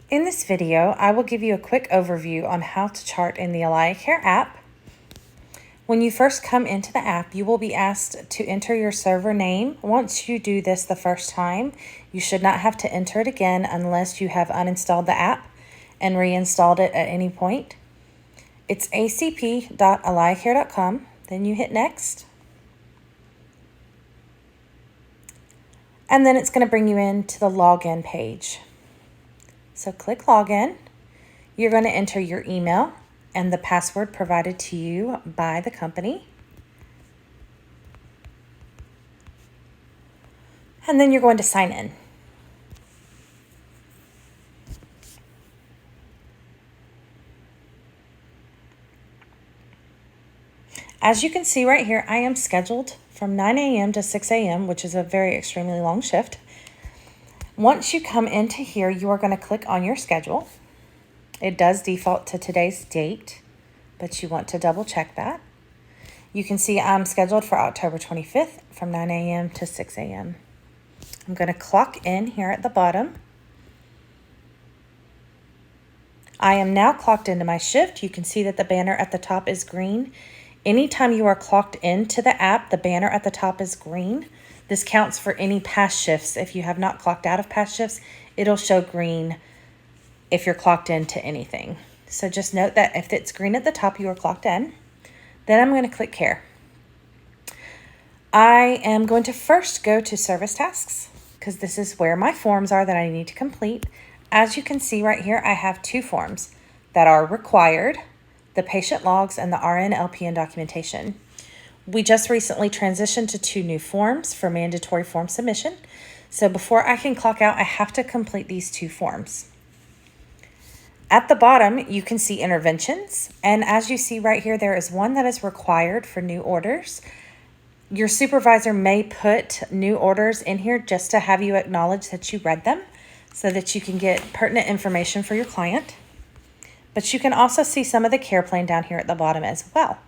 In this video, I will give you a quick overview on how to chart in the AlayaCare app. When you first come into the app, you will be asked to enter your server name. Once you do this the first time, you should not have to enter it again unless you have uninstalled the app and reinstalled it at any point. It's acp.alayacare.com. Then you hit next. And then it's going to bring you into the login page. So click login. You're going to enter your email and the password provided to you by the company. And then you're going to sign in. As you can see right here, I am scheduled from 9 a.m. to 6 a.m., which is a very extremely long shift. Once you come into here, you are going to click on your schedule. It does default to today's date, but you want to double check that. You can see I'm scheduled for October 25th from 9 a.m. to 6 a.m. I'm going to clock in here at the bottom. I am now clocked into my shift. You can see that the banner at the top is green. Anytime you are clocked into the app, the banner at the top is green. This counts for any past shifts. If you have not clocked out of past shifts, it'll show green if you're clocked into anything. So just note that if it's green at the top, you are clocked in. Then I'm going to click Care. I am going to first go to Service Tasks because this is where my forms are that I need to complete. As you can see right here, I have two forms that are required: the patient logs and the RN LPN documentation. We just recently transitioned to 2 new forms for mandatory form submission. So before I can clock out, I have to complete these 2 forms. At the bottom, you can see interventions. And as you see right here, there is one that is required for new orders. Your supervisor may put new orders in here just to have you acknowledge that you read them so that you can get pertinent information for your client. But you can also see some of the care plan down here at the bottom as well.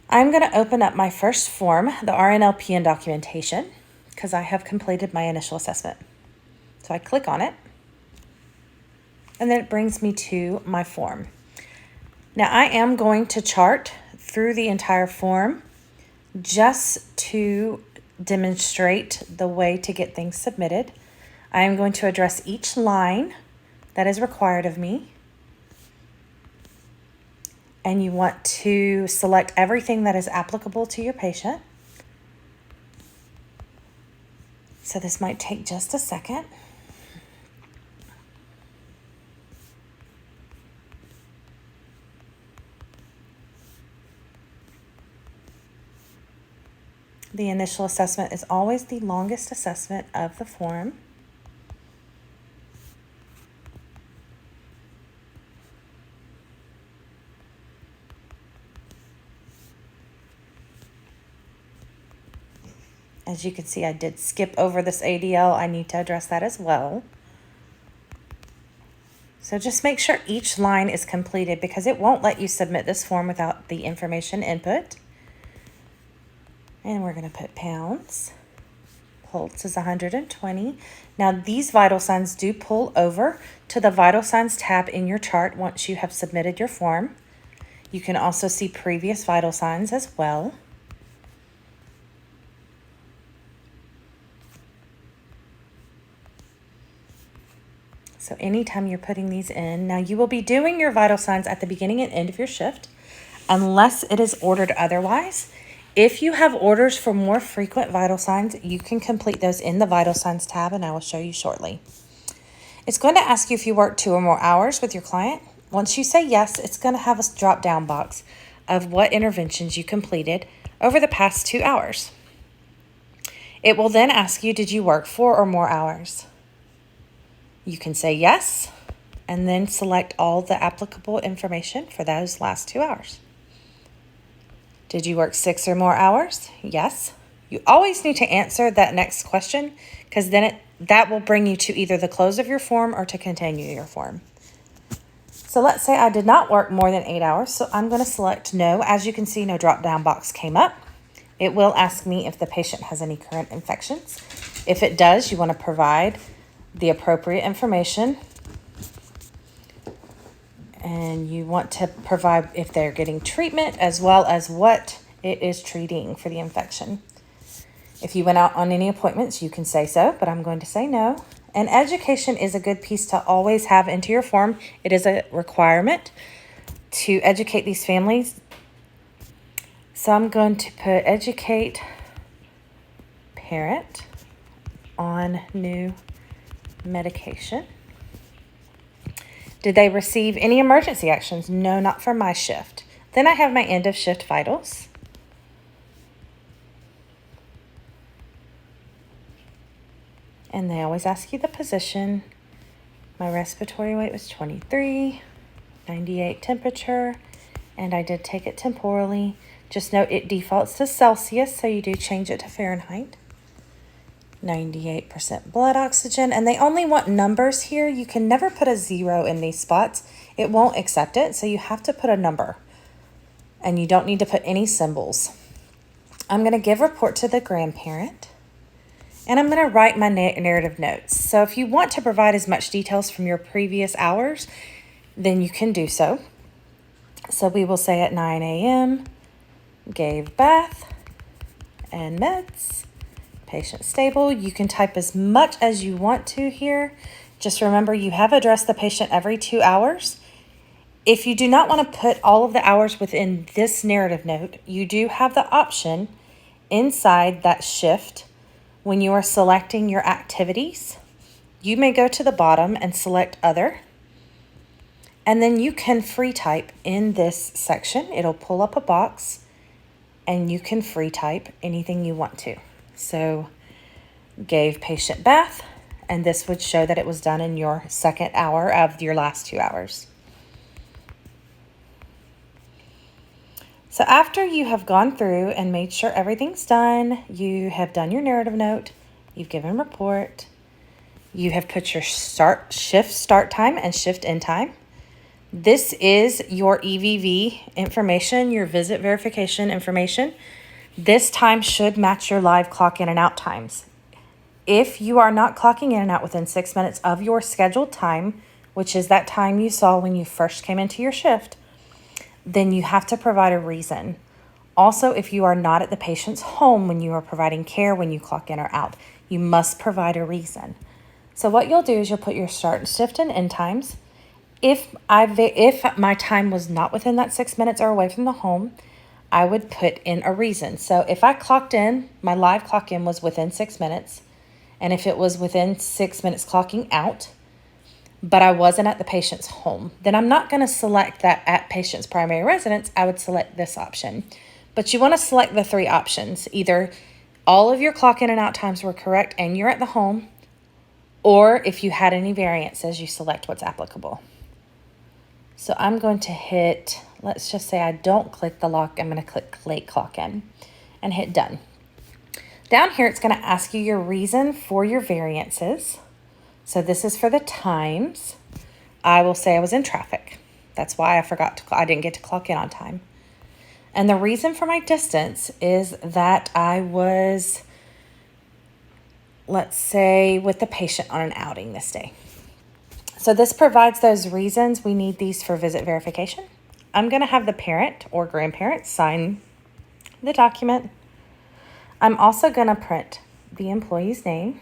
I'm going to open up my first form, the RNLPN documentation, because I have completed my initial assessment. So I click on it, and then it brings me to my form. Now I am going to chart through the entire form just to demonstrate the way to get things submitted. I am going to address each line that is required of me. And you want to select everything that is applicable to your patient. So this might take just a second. The initial assessment is always the longest assessment of the form. As you can see, I did skip over this ADL. I need to address that as well. So just make sure each line is completed because it won't let you submit this form without the information input. And we're going to put pounds. Pulse is 120. Now these vital signs do pull over to the vital signs tab in your chart once you have submitted your form. You can also see previous vital signs as well. So anytime you're putting these in, now you will be doing your vital signs at the beginning and end of your shift, unless it is ordered otherwise. If you have orders for more frequent vital signs, you can complete those in the vital signs tab, and I will show you shortly. It's going to ask you if you work 2 or more hours with your client. Once you say yes, it's going to have a drop-down box of what interventions you completed over the past 2 hours. It will then ask you, did you work 4 or more hours? You can say yes, and then select all the applicable information for those last 2 hours. Did you work 6 or more hours? Yes. You always need to answer that next question because then that will bring you to either the close of your form or to continue your form. So let's say I did not work more than 8 hours, so I'm going to select no. As you can see, no drop-down box came up. It will ask me if the patient has any current infections. If it does, you want to provide the appropriate information And you want to provide if they're getting treatment as well as what it is treating for the infection. If you went out on any appointments, you can say so, but I'm going to say no. And education is a good piece to always have into your form. It is a requirement to educate these families. So I'm going to put educate parent on new medication. Did they receive any emergency actions? No, not for my shift. Then I have my end of shift vitals. And they always ask you the position. My respiratory weight was 23, 98 temperature, and I did take it temporally. Just note it defaults to Celsius, so you do change it to Fahrenheit. 98% blood oxygen, and they only want numbers here. You can never put a 0 in these spots. It won't accept it, so you have to put a number, and you don't need to put any symbols. I'm going to give report to the grandparent, and I'm going to write my narrative notes. So if you want to provide as much details from your previous hours, then you can do so. So we will say at 9 a.m., gave bath and meds. Patient stable. You can type as much as you want to here. Just remember you have addressed the patient every 2 hours. If you do not want to put all of the hours within this narrative note, you do have the option inside that shift when you are selecting your activities. You may go to the bottom and select other. And then you can free type in this section. It'll pull up a box and you can free type anything you want to. So gave patient bath, and this would show that it was done in your second hour of your last 2 hours. So after you have gone through and made sure everything's done, you have done your narrative note, you've given report, you have put your shift start time and shift end time. This is your EVV information, your visit verification information. This time should match your live clock in and out times. If you are not clocking in and out within 6 minutes of your scheduled time, which is that time you saw when you first came into your shift, then you have to provide a reason. Also, if you are not at the patient's home when you are providing care, when you clock in or out, you must provide a reason. So what you'll do is you'll put your start, shift, and end times. If my time was not within that 6 minutes or away from the home, I would put in a reason. So if I clocked in, my live clock in was within 6 minutes, and if it was within 6 minutes clocking out, but I wasn't at the patient's home, then I'm not going to select that at patient's primary residence. I would select this option. But you want to select the 3 options. Either all of your clock in and out times were correct and you're at the home, or if you had any variances, you select what's applicable. So I'm going to hit, let's just say I don't click the lock. I'm going to click late clock in and hit done. Down here, it's going to ask you your reason for your variances. So this is for the times. I will say I was in traffic. That's why I didn't get to clock in on time. And the reason for my distance is that I was, let's say, with the patient on an outing this day. So this provides those reasons. We need these for visit verification. I'm going to have the parent or grandparent sign the document. I'm also going to print the employee's name.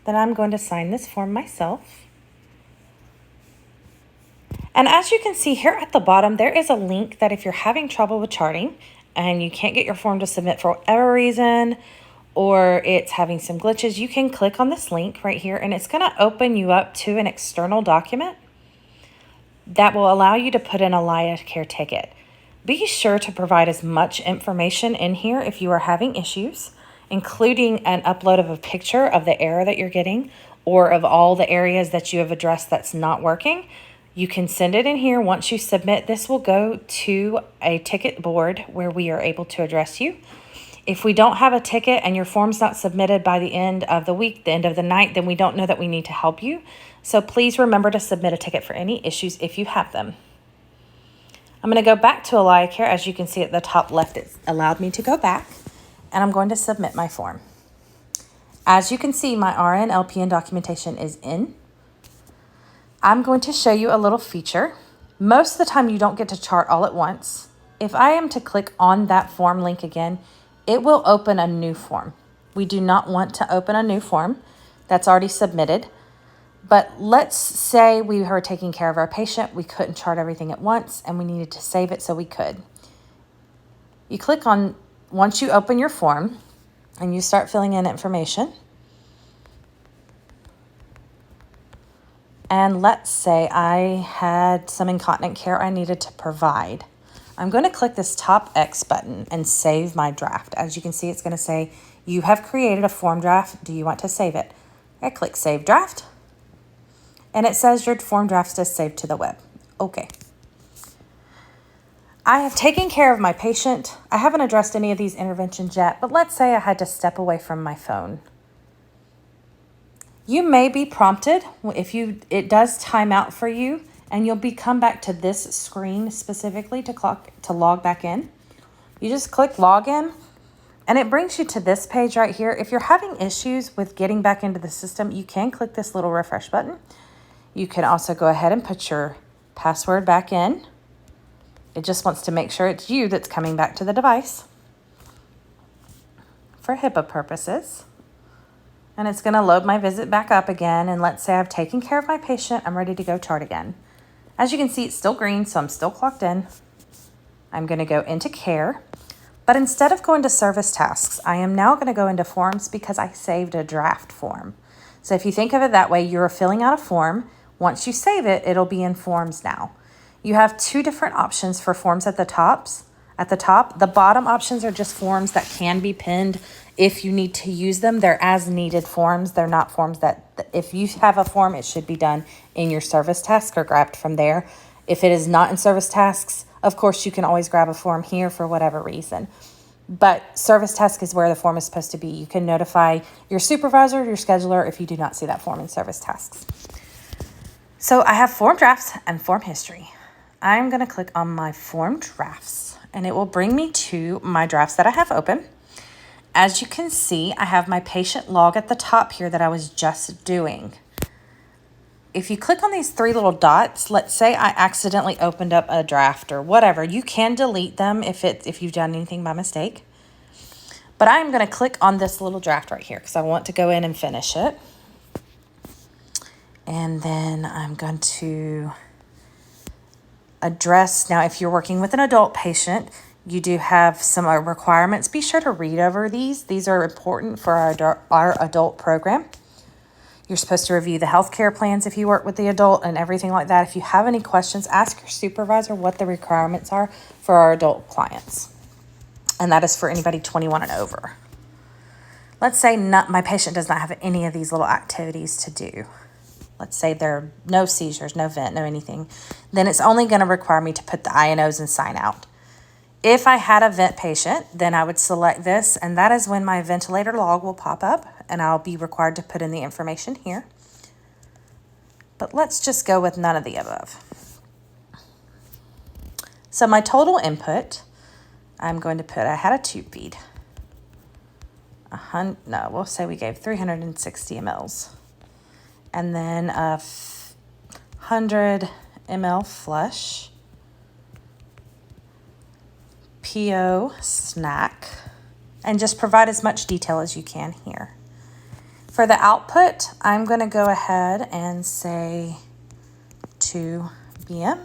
Then I'm going to sign this form myself. And as you can see here at the bottom, there is a link that if you're having trouble with charting and you can't get your form to submit for whatever reason, or it's having some glitches, you can click on this link right here and it's going to open you up to an external document that will allow you to put in a AlayaCare ticket. Be sure to provide as much information in here if you are having issues, including an upload of a picture of the error that you're getting or of all the areas that you have addressed that's not working. You can send it in here. Once you submit, this will go to a ticket board where we are able to address you. If we don't have a ticket and your form's not submitted by the end of the week, the end of the night, then we don't know that we need to help you. So please remember to submit a ticket for any issues if you have them. I'm going to go back to AlayaCare. As you can see at the top left, it allowed me to go back, and I'm going to submit my form. As you can see, my RN LPN documentation is in. I'm going to show you a little feature. Most of the time you don't get to chart all at once. If I am to click on that form link again, it will open a new form. We do not want to open a new form that's already submitted. But let's say we were taking care of our patient, we couldn't chart everything at once, and we needed to save it so we could. You click on, once you open your form, and you start filling in information. And let's say I had some incontinent care I needed to provide. I'm going to click this top X button and save my draft. As you can see, it's going to say, you have created a form draft. Do you want to save it? I click Save Draft. And it says your form draft is saved to the web. Okay. I have taken care of my patient. I haven't addressed any of these interventions yet, but let's say I had to step away from my phone. You may be prompted if it does time out for you, and you'll come back to this screen specifically to log back in. You just click login, and it brings you to this page right here. If you're having issues with getting back into the system, you can click this little refresh button. You can also go ahead and put your password back in. It just wants to make sure it's you that's coming back to the device for HIPAA purposes. And it's going to load my visit back up again. And let's say I've taken care of my patient. I'm ready to go chart again. As you can see, it's still green, so I'm still clocked in. I'm going to go into care. But instead of going to service tasks, I am now going to go into forms because I saved a draft form. So if you think of it that way, you're filling out a form. Once you save it, it'll be in forms now. You have two different options for forms at the top. The bottom options are just forms that can be pinned if you need to use them. They're as needed forms. They're not forms that if you have a form, it should be done in your service task or grabbed from there. If it is not in service tasks, of course, you can always grab a form here for whatever reason. But service task is where the form is supposed to be. You can notify your supervisor, your scheduler, if you do not see that form in service tasks. So I have form drafts and form history. I'm going to click on my form drafts, and it will bring me to my drafts that I have open. As you can see, I have my patient log at the top here that I was just doing. If you click on these three little dots, let's say I accidentally opened up a draft or whatever, you can delete them if you've done anything by mistake. But I'm going to click on this little draft right here because I want to go in and finish it. And then I'm going to address, now if you're working with an adult patient, you do have some requirements. Be sure to read over these. These are important for our adult program. You're supposed to review the healthcare plans if you work with the adult and everything like that. If you have any questions, ask your supervisor what the requirements are for our adult clients. And that is for anybody 21 and over. Let's say my patient does not have any of these little activities to do. Let's say there are no seizures, no vent, no anything. Then it's only going to require me to put the INOs and sign out. If I had a vent patient, then I would select this, and that is when my ventilator log will pop up, and I'll be required to put in the information here. But let's just go with none of the above. So my total input, I'm going to put, I had a tube feed. We'll say we gave 360 mLs. And then a 100 ml flush. PO snack, and just provide as much detail as you can here. For the output, I'm going to go ahead and say 2 BM,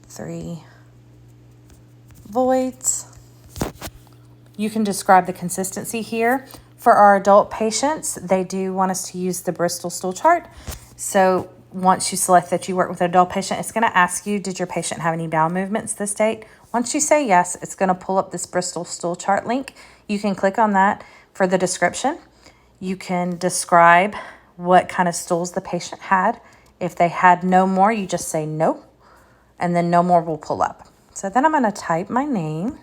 3 voids. You can describe the consistency here. For our adult patients, they do want us to use the Bristol stool chart. So once you select that you work with an adult patient, it's going to ask you, did your patient have any bowel movements this date? Once you say yes, it's going to pull up this Bristol stool chart link. You can click on that for the description. You can describe what kind of stools the patient had. If they had no more, you just say no, and then no more will pull up. So then I'm going to type my name.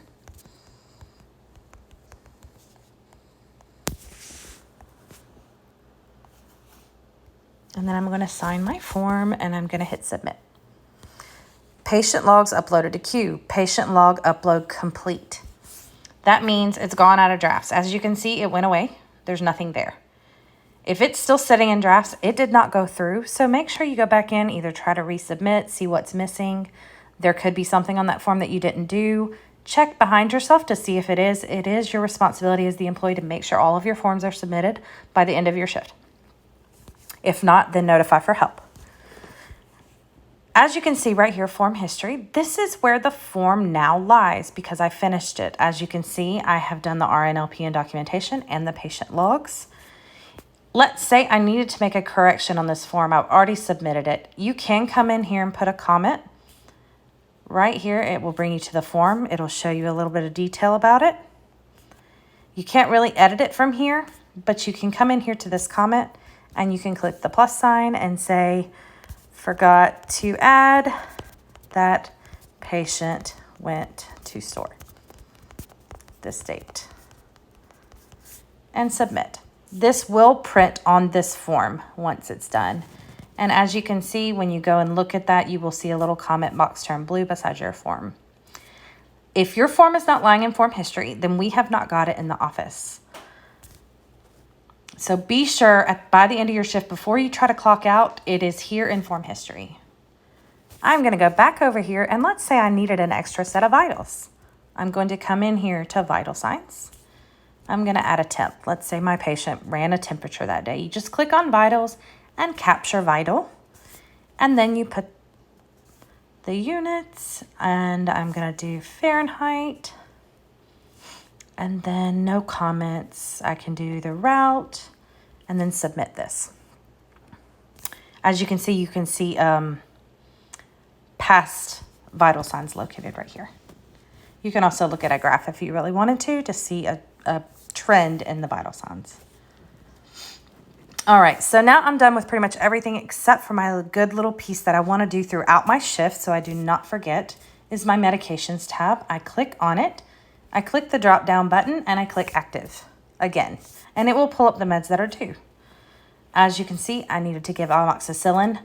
And then I'm going to sign my form, and I'm going to hit submit. Patient logs uploaded to queue. Patient log upload complete. That means it's gone out of drafts. As you can see, it went away. There's nothing there. If it's still sitting in drafts, it did not go through. So make sure you go back in, either try to resubmit, see what's missing. There could be something on that form that you didn't do. Check behind yourself to see if it is. It is your responsibility as the employee to make sure all of your forms are submitted by the end of your shift. If not, then notify for help. As you can see right here, form history, this is where the form now lies because I finished it. As you can see, I have done the RNLP and documentation and the patient logs. Let's say I needed to make a correction on this form. I've already submitted it. You can come in here and put a comment. Right here, it will bring you to the form. It'll show you a little bit of detail about it. You can't really edit it from here, but you can come in here to this comment and you can click the plus sign and say, forgot to add that patient went to store this date, and submit. This will print on this form once it's done. And as you can see, when you go and look at that, you will see a little comment box turned blue beside your form. If your form is not lying in form history, then we have not got it in the office. So be sure by the end of your shift, before you try to clock out, it is here in form history. I'm going to go back over here and let's say I needed an extra set of vitals. I'm going to come in here to vital signs. I'm going to add a temp. Let's say my patient ran a temperature that day. You just click on vitals and capture vital. And then you put the units, and I'm going to do Fahrenheit. And then no comments. I can do the route and then submit this. As you can see past vital signs located right here. You can also look at a graph if you really wanted to see a trend in the vital signs. All right, so now I'm done with pretty much everything except for my good little piece that I want to do throughout my shift so I do not forget is my medications tab. I click on it, I click the drop down button, and I click active again, and it will pull up the meds that are due. As you can see, I needed to give amoxicillin.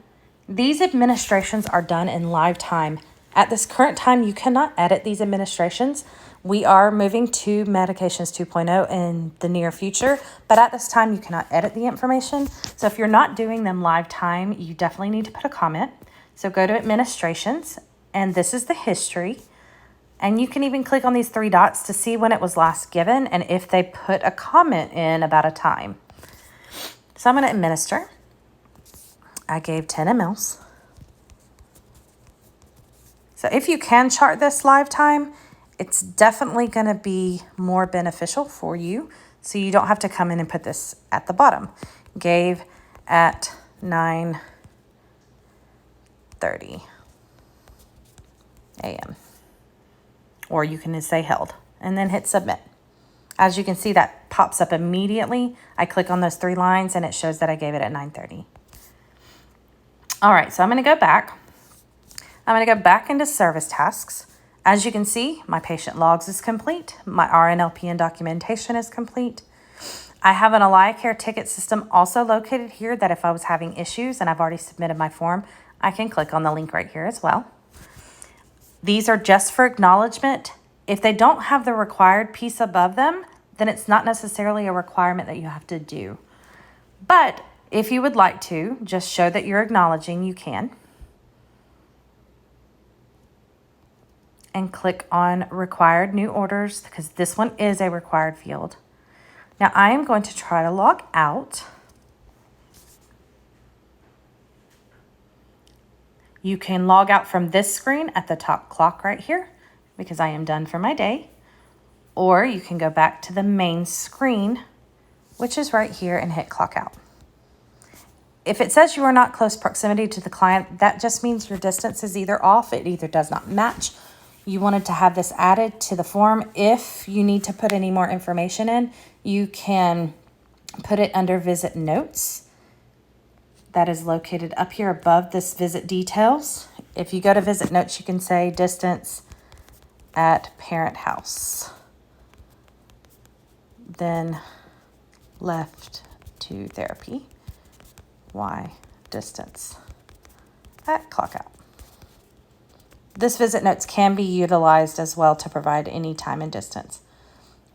These administrations are done in live time. At this current time, you cannot edit these administrations. We are moving to Medications 2.0 in the near future, but at this time, you cannot edit the information. So if you're not doing them live time, you definitely need to put a comment. So go to administrations, and this is the history. And you can even click on these three dots to see when it was last given and if they put a comment in about a time. So I'm going to administer. I gave 10 mLs. So if you can chart this live time, it's definitely going to be more beneficial for you. So you don't have to come in and put this at the bottom. Gave at 9:30 a.m. Or you can just say held and then hit submit. As you can see, that pops up immediately. I click on those three lines and it shows that I gave it at 9:30. All right, so I'm going to go back. I'm going to go back into service tasks. As you can see, my patient logs is complete. My RNLP and documentation is complete. I have an AlayaCare ticket system also located here that if I was having issues and I've already submitted my form, I can click on the link right here as well. These are just for acknowledgement. If they don't have the required piece above them, then it's not necessarily a requirement that you have to do. But if you would like to, just show that you're acknowledging, you can. And click on required new orders because this one is a required field. Now I am going to try to log out. You can log out from this screen at the top clock right here because I am done for my day. Or you can go back to the main screen, which is right here, and hit clock out. If it says you are not close proximity to the client, that just means your distance is either off, it either does not match. You wanted to have this added to the form. If you need to put any more information in, you can put it under visit notes. That is located up here above this visit details. If you go to visit notes, you can say distance at parent house. Then left to therapy. Y distance at clock out. This visit notes can be utilized as well to provide any time and distance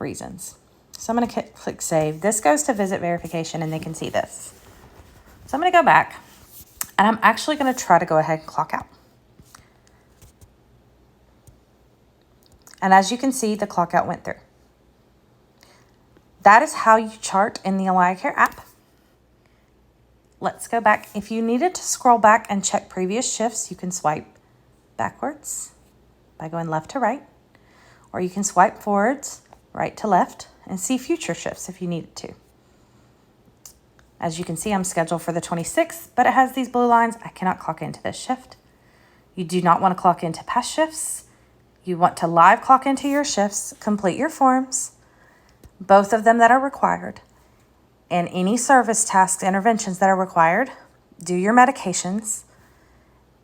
reasons. So I'm going to click save. This goes to visit verification and they can see this. So I'm going to go back and I'm actually going to try to go ahead and clock out. And as you can see, the clock out went through. That is how you chart in the AlayaCare app. Let's go back. If you needed to scroll back and check previous shifts, you can swipe backwards by going left to right, or you can swipe forwards, right to left, and see future shifts if you needed to. As you can see, I'm scheduled for the 26th, but it has these blue lines. I cannot clock into this shift. You do not want to clock into past shifts. You want to live clock into your shifts, complete your forms, both of them that are required, and any service tasks, interventions that are required, do your medications,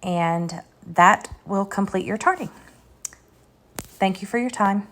and that will complete your charting. Thank you for your time.